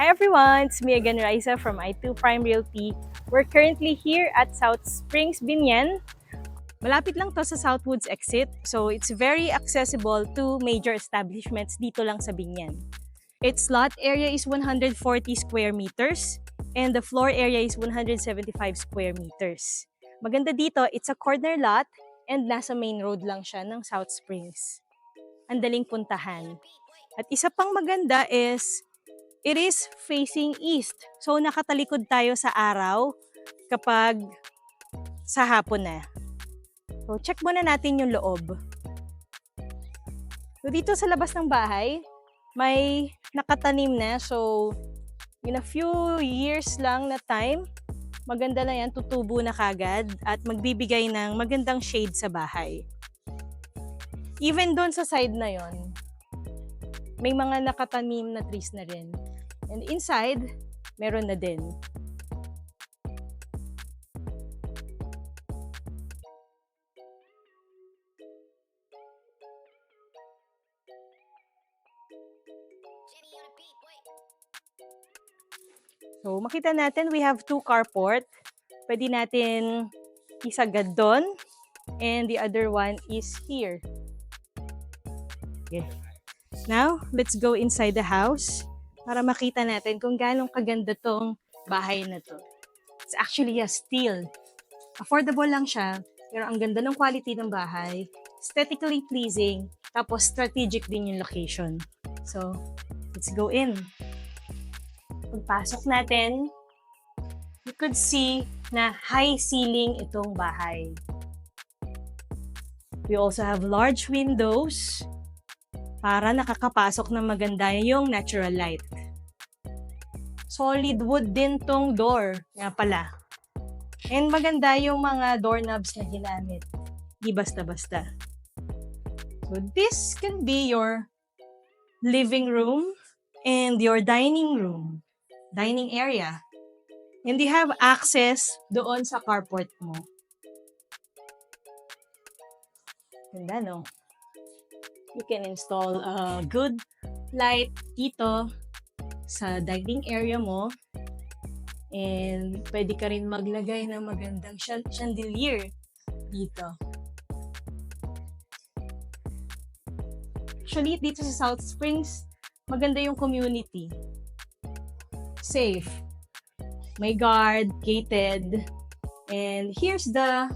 Hi everyone, it's me again, Raisa from I2 Prime Realty. We're currently here at South Springs, Binyan. Malapit lang to sa Southwoods exit, so it's very accessible to major establishments dito lang sa Binyan. Its lot area is 140 square meters and the floor area is 175 square meters. Maganda dito, it's a corner lot and nasa main road lang siya ng South Springs. Ang daling puntahan. At isa pang maganda is it is facing east. So nakatalikod tayo sa araw kapag sa hapon na. So check muna natin yung loob. So dito sa labas ng bahay, may nakatanim na. So in a few years lang na time, maganda na yan, tutubo na kagad at magbibigay ng magandang shade sa bahay. Even doon sa side na yon, may mga nakatanim na trees na rin. And inside, meron na din. So, makita natin, we have two carport. Pwede natin isagad doon. And the other one is here. Okay. Now, let's go inside the house para makita natin kung gaano kaganda tong bahay na to. It's actually a steel. Affordable lang siya, pero ang ganda ng quality ng bahay. Aesthetically pleasing, tapos strategic din yung location. So, let's go in. Pagpasok natin, you could see na high ceiling itong bahay. We also have large windows para nakakapasok ng maganda yung natural light. Solid wood din tong door, nga pala. And maganda yung mga doorknobs na ginamit. Di basta-basta. So this can be your living room and your dining room. Dining area. And you have access doon sa carport mo. Ganda, no? You can install a good light dito sa dining area mo. And pwede ka rin maglagay ng magandang chandelier dito. Actually, dito sa South Springs, maganda yung community. Safe. May guard, gated. And here's the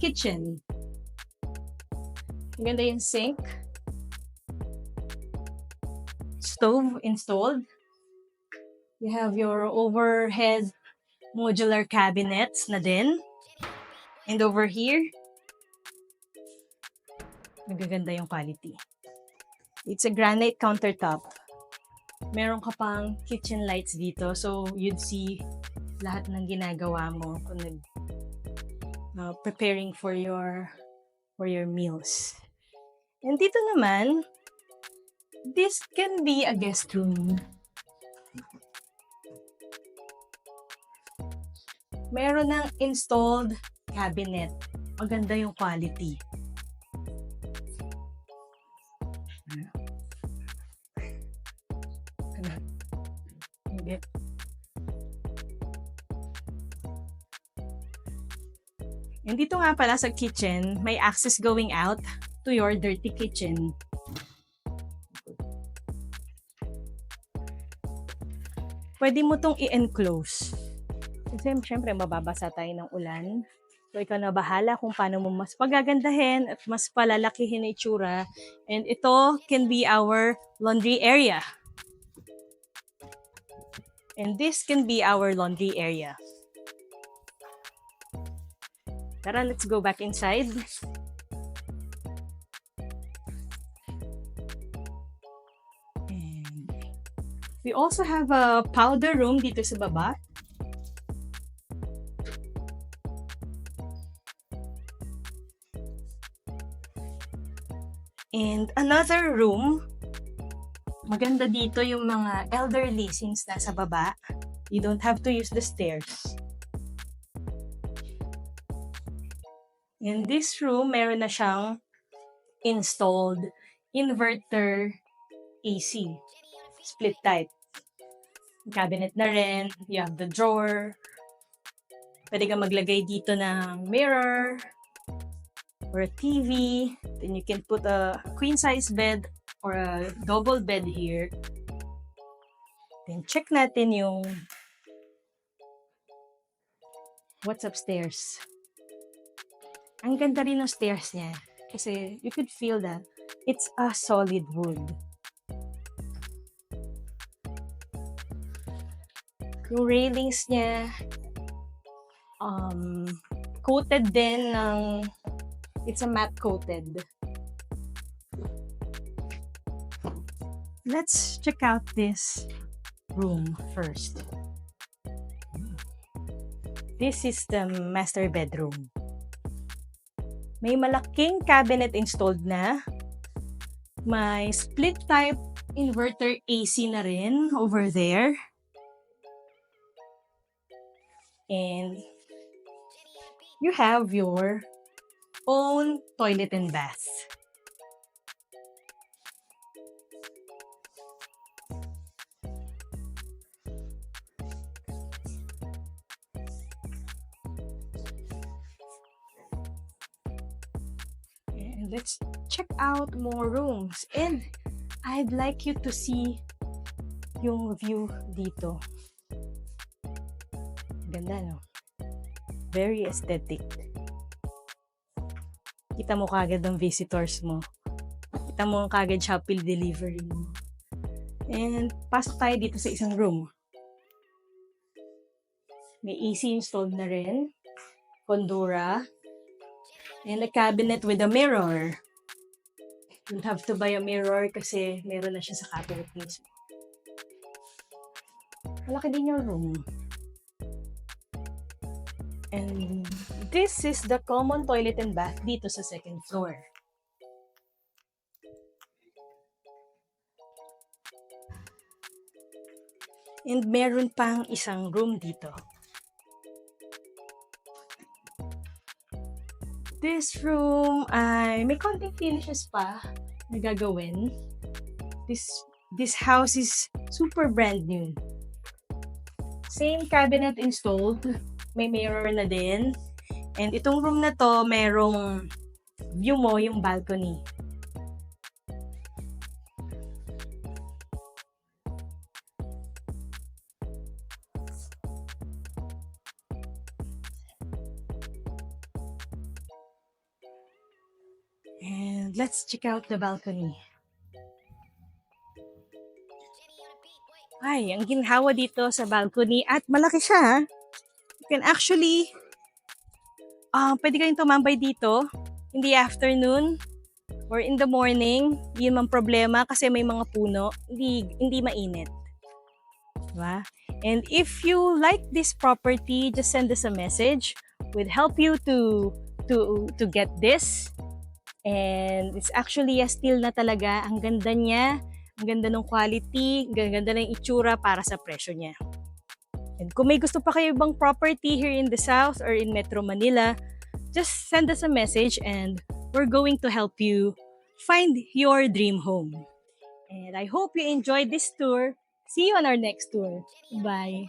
kitchen. Maganda yung sink. Stove installed. You have your overhead modular cabinets na din. And over here, nagaganda yung quality. It's a granite countertop. Meron ka pang kitchen lights dito, so you'd see lahat ng ginagawa mo kung preparing for your meals. And dito naman, this can be a guest room. Meron ng installed cabinet. Maganda yung quality. And dito nga pala sa kitchen, may access going out to your dirty kitchen. Pwede mo tong i-enclose. Kasi syempre mababasa tayo ng ulan. So ikaw na bahala kung paano mo mas pagagandahin at mas palalakihin na itsura. And ito can be our laundry area. And this can be our laundry area. Tara, let's go back inside. And we also have a powder room dito sa baba. And another room, maganda dito yung mga elderly since nasa baba. You don't have to use the stairs. In this room, meron na siyang installed inverter AC. Split type. cabinet na rin. You have the drawer. Pwede ka maglagay dito ng mirror or a TV. Then you can put a queen size bed or a double bed here. Then check natin yung what's upstairs. Ang ganda rin ng stairs niya. Kasi you could feel that it's a solid wood. Yung railings niya, coated din ng, it's a matte coated. Let's check out this room first. This is the master bedroom. May malaking cabinet installed na. May split type inverter AC na rin over there. And you have your own toilet and bath. And let's check out more rooms. And I'd like you to see yung view dito. Ganda, no? Very aesthetic. Kita mo kagad ang visitors mo. Kita mo kagad Shopee delivery mo. And pasok tayo dito sa isang room. May AC installed na rin. Kondura. And a cabinet with a mirror. You don't have to buy a mirror kasi meron na siya sa cabinet mismo. Malaki din yung room. And this is the common toilet and bath dito sa second floor. And meron pang isang room dito. This room ay may konting finishes pa na gagawin. This house is super brand new. Same cabinet installed. May mirror na din. And itong room na to, merong view mo yung balcony. And let's check out the balcony. Ay, ang ginhawa dito sa balcony at malaki siya, ha? You can actually, pwede kayong tumambay dito in the afternoon or in the morning. Yun mang problema kasi may mga puno, hindi mainit. Diba? And if you like this property, just send us a message. We'd help you to get this. And it's actually a steal na talaga. Ang ganda niya, ang ganda ng quality, ang ganda ng itsura para sa presyo niya. And kung may gusto pa kayo ibang property here in the South or in Metro Manila, just send us a message and we're going to help you find your dream home. And I hope you enjoyed this tour. See you on our next tour. Bye!